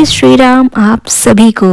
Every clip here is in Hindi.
जय श्री राम आप सभी को।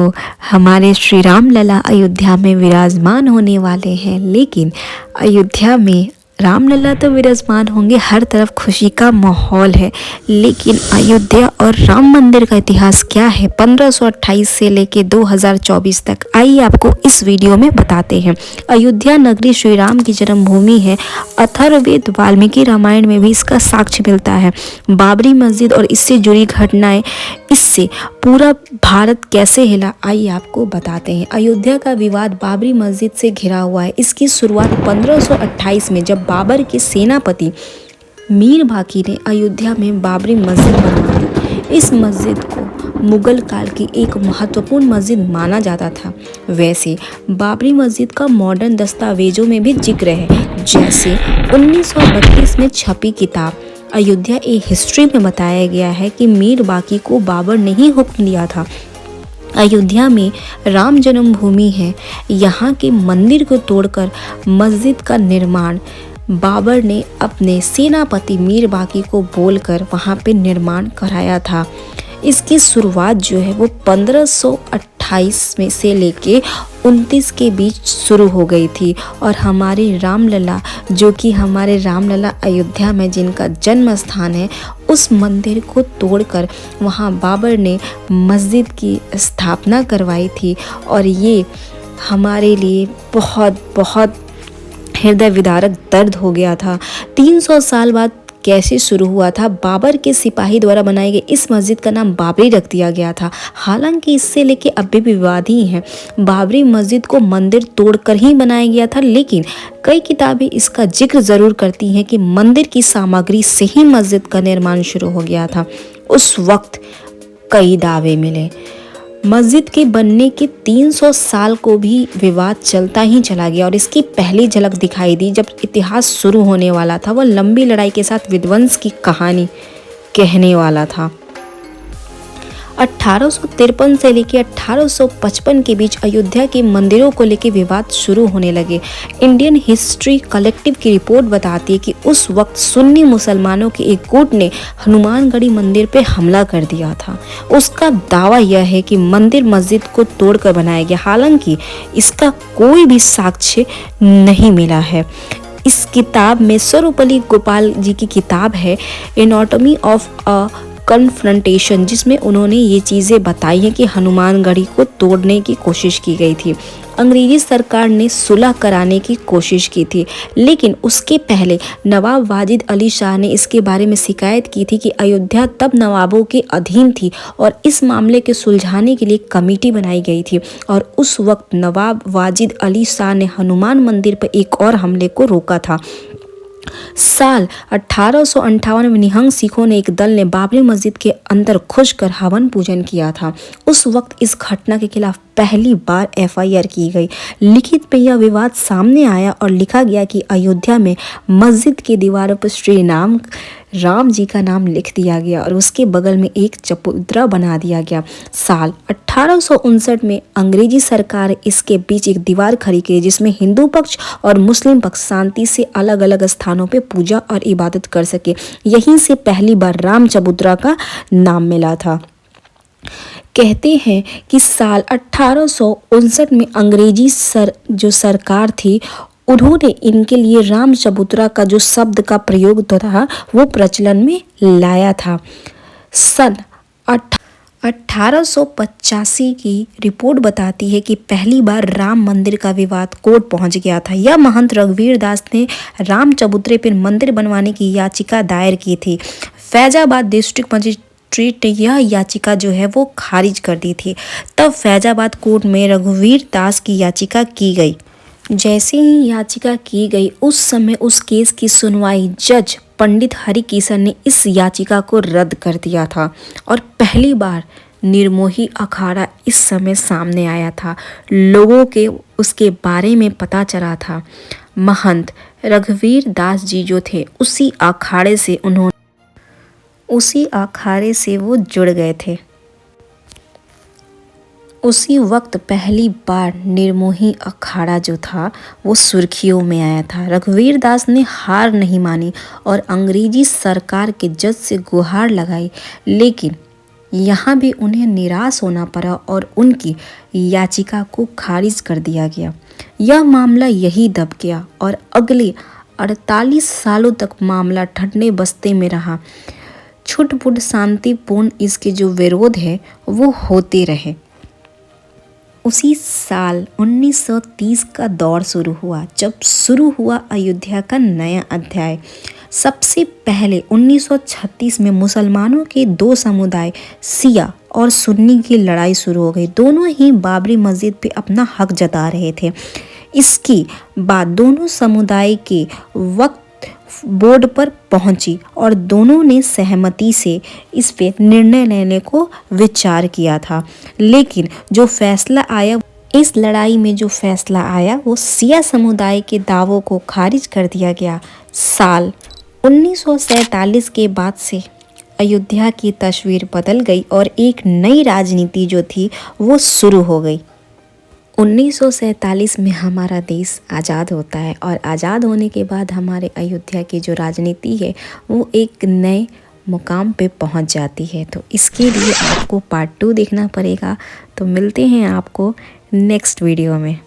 हमारे श्री राम लला अयोध्या में विराजमान होने वाले हैं, लेकिन अयोध्या में रामलला तो विराजमान होंगे, हर तरफ खुशी का माहौल है। लेकिन अयोध्या और राम मंदिर का इतिहास क्या है 1528 से लेके 2024 तक, आइए आपको इस वीडियो में बताते हैं। अयोध्या नगरी श्री राम की जन्मभूमि है। अथर्ववेद वाल्मीकि रामायण में भी इसका साक्ष्य मिलता है। बाबरी मस्जिद और इससे जुड़ी घटनाएं, इससे पूरा भारत कैसे हिला, आइए आपको बताते हैं। अयोध्या का विवाद बाबरी मस्जिद से घिरा हुआ है। इसकी शुरुआत 1528 में जब बाबर के सेनापति मीर बाकी ने अयोध्या में बाबरी मस्जिद बनवाई। इस मस्जिद को मुगल काल की एक महत्वपूर्ण मस्जिद माना जाता था। वैसे बाबरी मस्जिद का मॉडर्न दस्तावेजों में भी जिक्र है, जैसे 1932 में छपी किताब अयोध्या ए हिस्ट्री में बताया गया है कि मीर बाकी को बाबर ने ही हुक्म दिया था। अयोध्या में राम जन्मभूमि है। यहाँ के मंदिर को तोड़कर मस्जिद का निर्माण बाबर ने अपने सेनापति मीर बाकी को बोलकर वहाँ पे निर्माण कराया था। इसकी शुरुआत जो है वो 1528 में से लेके 29 के बीच शुरू हो गई थी। और हमारे रामलला, जो कि हमारे रामलला अयोध्या में जिनका जन्म स्थान है, उस मंदिर को तोड़कर वहाँ बाबर ने मस्जिद की स्थापना करवाई थी। और ये हमारे लिए बहुत बहुत हृदय विदारक दर्द हो गया था। 300 साल बाद कैसे शुरू हुआ था? बाबर के सिपाही द्वारा बनाई गई इस मस्जिद का नाम बाबरी रख दिया गया था। हालांकि इससे लेके अभी भी विवाद ही है। बाबरी मस्जिद को मंदिर तोड़कर ही बनाया गया था, लेकिन कई किताबें इसका जिक्र ज़रूर करती हैं कि मंदिर की सामग्री से ही मस्जिद का निर्माण शुरू हो गया था। उस वक्त कई दावे मिले। मस्जिद के बनने के 300 साल को भी विवाद चलता ही चला गया और इसकी पहली झलक दिखाई दी जब इतिहास शुरू होने वाला था। वह लंबी लड़ाई के साथ विध्वंस की कहानी कहने वाला था। 1853 से लेकर 1855 के बीच अयोध्या के मंदिरों को लेकर विवाद शुरू होने लगे। इंडियन हिस्ट्री कलेक्टिव की रिपोर्ट बताती है कि उस वक्त सुन्नी मुसलमानों के एक गुट ने हनुमानगढ़ी मंदिर पर हमला कर दिया था। उसका दावा यह है कि मंदिर मस्जिद को तोड़कर बनाया गया, हालांकि इसका कोई भी साक्ष्य नहीं मिला है। इस किताब में सर्वपल्ली गोपाल जी की किताब है एनाटॉमी ऑफ अ कन्फ्रंटेशन, जिसमें उन्होंने ये चीज़ें बताई हैं कि हनुमानगढ़ी को तोड़ने की कोशिश की गई थी। अंग्रेजी सरकार ने सुलह कराने की कोशिश की थी, लेकिन उसके पहले नवाब वाजिद अली शाह ने इसके बारे में शिकायत की थी कि अयोध्या तब नवाबों के अधीन थी और इस मामले के सुलझाने के लिए कमेटी बनाई गई थी। और उस वक्त नवाब वाजिद अली शाह ने हनुमान मंदिर पर एक और हमले को रोका था। साल 1858 में निहंग सिखों ने एक दल ने बाबरी मस्जिद के अंदर घुसकर हवन पूजन किया था। उस वक्त इस घटना के खिलाफ पहली बार एफआईआर की गई। लिखित में यह विवाद सामने आया और लिखा गया कि अयोध्या में मस्जिद की दीवारों पर श्री राम जी का नाम लिख दिया गया और उसके बगल में एक चबूतरा बना दिया गया। साल 1859 में अंग्रेजी सरकार इसके बीच एक दीवार खड़ी की, जिसमें हिंदू पक्ष और मुस्लिम पक्ष शांति से अलग अलग स्थानों पे पूजा और इबादत कर सके। यहीं से पहली बार राम चबूतरा का नाम मिला था। कहते हैं कि साल 1859 में अंग्रेजी जो सरकार थी, उन्होंने इनके लिए राम चबूतरा का जो शब्द का प्रयोग था वो प्रचलन में लाया था। सन 1885 की रिपोर्ट बताती है कि पहली बार राम मंदिर का विवाद कोर्ट पहुंच गया था। यह महंत रघुवीर दास ने राम चबूतरे पर मंदिर बनवाने की याचिका दायर की थी। फैजाबाद डिस्ट्रिक्ट मजिस्ट्रेट ने यह याचिका जो है वो खारिज कर दी थी। तब फैजाबाद कोर्ट में रघुवीर दास की याचिका की गई। जैसे ही याचिका की गई, उस समय उस केस की सुनवाई जज पंडित हरिकिशन ने इस याचिका को रद्द कर दिया था और पहली बार निर्मोही अखाड़ा इस समय सामने आया था। लोगों के उसके बारे में पता चला था। महंत रघुवीर दास जी जो थे, उसी अखाड़े से वो जुड़ गए थे। उसी वक्त पहली बार निर्मोही अखाड़ा जो था वो सुर्खियों में आया था। रघुवीर दास ने हार नहीं मानी और अंग्रेजी सरकार के जज से गुहार लगाई, लेकिन यहाँ भी उन्हें निराश होना पड़ा और उनकी याचिका को खारिज कर दिया गया। यह मामला यही दब गया और अगले 48 सालों तक मामला ठंडे बस्ते में रहा। छुटपुट शांतिपूर्ण इसके जो विरोध है वो होते रहे। उसी साल 1930 का दौर शुरू हुआ, जब शुरू हुआ अयोध्या का नया अध्याय। सबसे पहले 1936 में मुसलमानों के दो समुदाय शिया और सुन्नी की लड़ाई शुरू हो गई। दोनों ही बाबरी मस्जिद पे अपना हक जता रहे थे। इसके बाद दोनों समुदाय के वक्त बोर्ड पर पहुंची और दोनों ने सहमति से इस पे निर्णय लेने को विचार किया था। लेकिन जो फैसला आया, इस लड़ाई में जो फैसला आया वो शिया समुदाय के दावों को खारिज कर दिया गया। साल 1947 के बाद से अयोध्या की तस्वीर बदल गई और एक नई राजनीति जो थी वो शुरू हो गई। 1947 में हमारा देश आज़ाद होता है और आज़ाद होने के बाद हमारे अयोध्या की जो राजनीति है वो एक नए मुकाम पे पहुंच जाती है। तो इसके लिए आपको पार्ट 2 देखना पड़ेगा। तो मिलते हैं आपको नेक्स्ट वीडियो में।